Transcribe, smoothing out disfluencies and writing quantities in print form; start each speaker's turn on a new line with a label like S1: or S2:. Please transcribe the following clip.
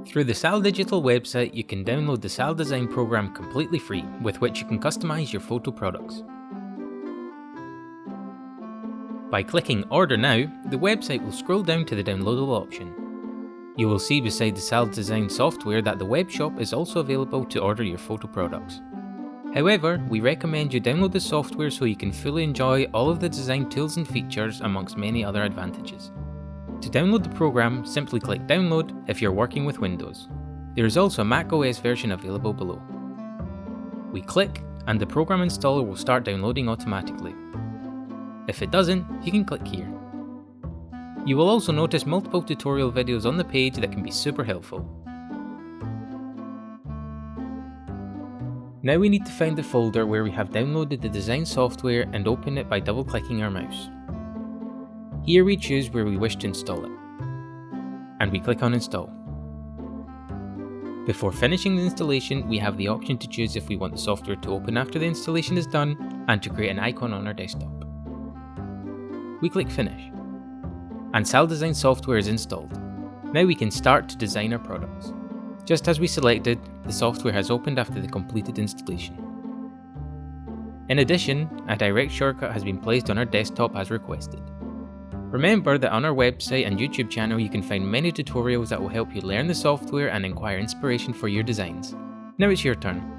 S1: Through the Saal digital website, you can download the Saal design program completely free, with which you can customize your photo products. By clicking Order Now, the website will scroll down to the downloadable option. You will see beside the Saal design software that the web shop is also available to order your photo products. However, we recommend you download the software so you can fully enjoy all of the design tools and features amongst many other advantages. To download the program, simply click Download if you're working with Windows. There is also a Mac OS version available below. We click and the program installer will start downloading automatically. If it doesn't, you can click here. You will also notice multiple tutorial videos on the page that can be super helpful. Now we need to find the folder where we have downloaded the design software and open it by double clicking our mouse. Here we choose where we wish to install it, and we click on Install. Before finishing the installation, we have the option to choose if we want the software to open after the installation is done and to create an icon on our desktop. We click Finish, and Saal Design software is installed. Now we can start to design our products. Just as we selected, the software has opened after the completed installation. In addition, a direct shortcut has been placed on our desktop as requested. Remember that on our website and YouTube channel you can find many tutorials that will help you learn the software and acquire inspiration for your designs. Now it's your turn.